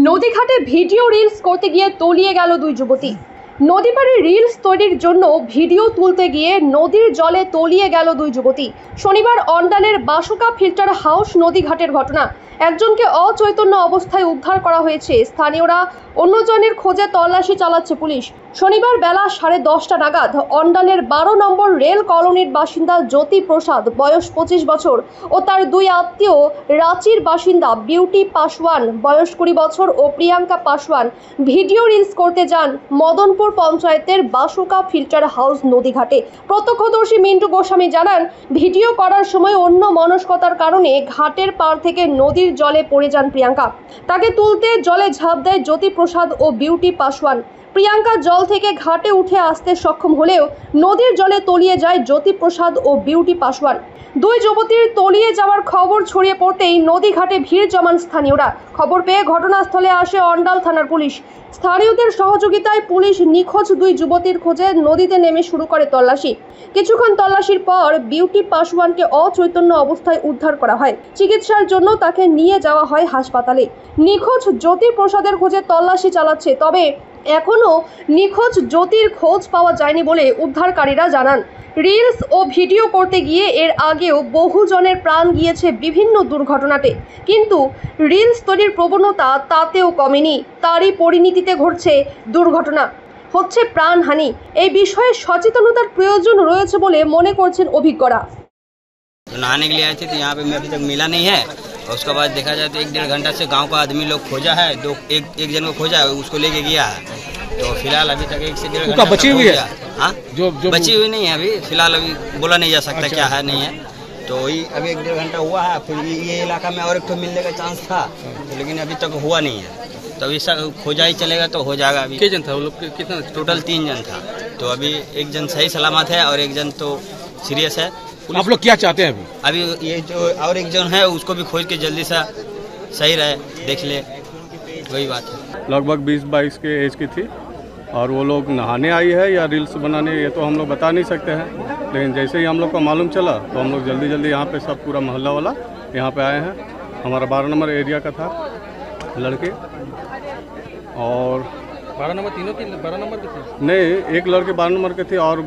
নদীঘাটে video reels করতে গিয়ে তলিয়ে গেল দুই যুবতী। নদী পাড়ে রিলস তৈরির জন্য ভিডিও তুলতে গিয়ে নদীর জলে তলিয়ে গেল দুই যুবতী। শনিবার অন্ডালের বাসুকা ফিল্টার হাউস নদীঘাটের ঘটনা। একজনকে অচৈতন্য অবস্থায় উদ্ধার করা হয়েছে। স্থানীয়রা অন্যজনের খোঁজে তল্লাশি চালাচ্ছে পুলিশ। শনিবার বেলা 10:30টা নাগাদ অন্ডালের 12 নম্বর রেল কলোনির বাসিন্দা জ্যোতি প্রসাদ বয়স 25 বছর ও তার দুই আত্মীয় রাঁচির বাসিন্দা বিউটি পাসওয়ান বয়স 20 বছর ও প্রিয়াঙ্কা পাসওয়ান ভিডিও রিলস করতে যান মদনপুর পঞ্চায়েতের বাসুকা ফিল্টার হাউস নদীঘাটে। প্রত্যক্ষদর্শী মিন্টু গোস্বামী জানান, ভিডিও করার সময় অন্য মনস্কতার কারণে ঘাটের পাড় থেকে নদীর জলে পড়ে যান প্রিয়াঙ্কা। তাকে তুলতে জলে ঝাঁপ দেয় জ্যোতি প্রসাদ ও বিউটি পাসওয়ান। প্রিয়াঙ্কা জল থেকে ঘাটে উঠে আসতে সক্ষম হলেও নদীর জলে তলিয়ে যায় জ্যোতি প্রসাদ ও বিউটি পাসওয়ান। দুই যুবতীর তলিয়ে যাওয়ার খবর ছড়িয়ে পড়তেই নদী ঘাটে ভিড় জমান স্থানীয়রা। খবর পেয়ে ঘটনাস্থলে আসে অন্ডাল থানার পুলিশ। স্থানীয়দের সহযোগিতায় পুলিশ নিখোঁজ দুই যুবতীর খোঁজে নদীতে নেমে শুরু করে তল্লাশি। কিছুক্ষণ তল্লাশির পর বিউটি পাসওয়ানকে অচৈতন্য অবস্থায় উদ্ধার করা হয়। চিকিৎসার জন্য তাকে নিয়ে যাওয়া হয় হাসপাতালে। নিখোঁজ জ্যোতি প্রসাদের খোঁজে তল্লাশি চালাচ্ছে, তবে এখনও নিখোঁজ জ্যোতির খোঁজ পাওয়া যায়নি বলে উদ্ধারকারীরা জানান। রিলস ও ভিডিও করতে গিয়ে এর আগেও বহু জনের প্রাণ গিয়েছে বিভিন্ন দুর্ঘটনাতে, কিন্তু রিলস তৈরির প্রবণতা তাতেও কমেনি। তারই পরিণতিতে ঘটছে দুর্ঘটনা, হচ্ছে প্রাণহানি। এই বিষয়ে সচেতনতার প্রয়োজন রয়েছে বলে মনে করছেন অভিজ্ঞরা। नहाने के लिए आए थे तो यहाँ पे मैं अभी तक मिला नहीं है। और उसके बाद देखा जाए तो 1-1.5 घंटा से गांव का आदमी लोग खोजा है। एक जन को खोजा है, उसको लेके गया है। तो फिलहाल अभी तक 1 से 1.5 घंटा बची हुई है। हाँ, बची हुई नहीं है अभी फिलहाल। अभी बोला नहीं जा सकता क्या है नहीं है। तो वही अभी 1-1.5 घंटा हुआ है। फिर ये इलाका में और एक तो मिलने का चांस था, तो लेकिन अभी तक हुआ नहीं है। तो अभी खोजा ही चलेगा तो हो जाएगा। अभी कितने जन था वो लोग? कितना? टोटल 3 जन था। तो अभी एक जन सही सलामत है और एक जन तो सीरियस है। आप लोग क्या चाहते हैं अभी ये जो और एक जन है उसको भी खोज के जल्दी से सही रहे, देख ले, वही बात है। लगभग 20-22 के एज की थी और वो लोग नहाने आई है या रील्स बनाने, ये तो हम लोग बता नहीं सकते हैं। लेकिन जैसे ही हम लोग को मालूम चला तो हम लोग जल्दी यहाँ पे सब पूरा मोहल्ला वाला यहाँ पे आए हैं। हमारा 12 नंबर एरिया का था लड़के, और 12 नंबर तीनों की 12 नंबर की थी? नहीं, एक लड़के 12 नंबर के थे और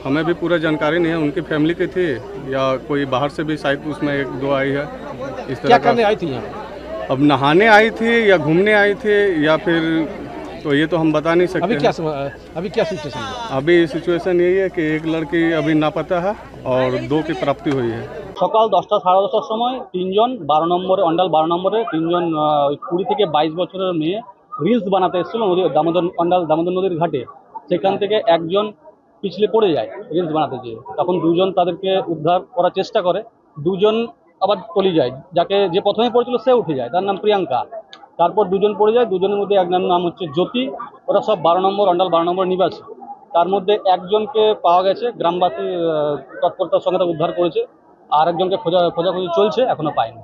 हमें भी पूरा जानकारी नहीं है उनकी फैमिली की थी या कोई बाहर से भी शायद उसमें 1-2 आई है। इस तरह क्या करने आई थी यहाँ? अब नहाने आई थी या घूमने आई थी या फिर, तो ये तो हम बता नहीं सकते। अभी क्या सिचुएशन है? अभी सिचुएशन यही है कि एक लड़की अभी नापता है और 2 की प्राप्ति हुई है। সকাল 10টা সাড়ে 10টার সময় 3 জন 12 নম্বরে অন্ডাল 12 নম্বরে 3 জন 20 থেকে 22 বছরের মেয়ে রিলস বানাতে এসেছিল অন্ডাল দামোদর নদীর ঘাটে। সেখান থেকে একজন পিছলে পড়ে যায় রিলস বানাতে গিয়ে। তখন দুজন তাদেরকে উদ্ধার করার চেষ্টা করে, দুজন আবার তলিয়ে যায়। যে প্রথমে পড়েছিল সে উঠে যায়, তার নাম প্রিয়াঙ্কা। তারপর দুজন পড়ে যায়, দুজনের মধ্যে একজনের নাম হচ্ছে জ্যোতি। ওরা সব 12 নম্বর অন্ডাল 12 নম্বর নিবাসী। তার মধ্যে একজনকে পাওয়া গেছে, গ্রামবাসী তৎপরতার সঙ্গে উদ্ধার করেছে, আর একজনকে খোঁজাখুঁজি চলছে, এখনো পায়নি।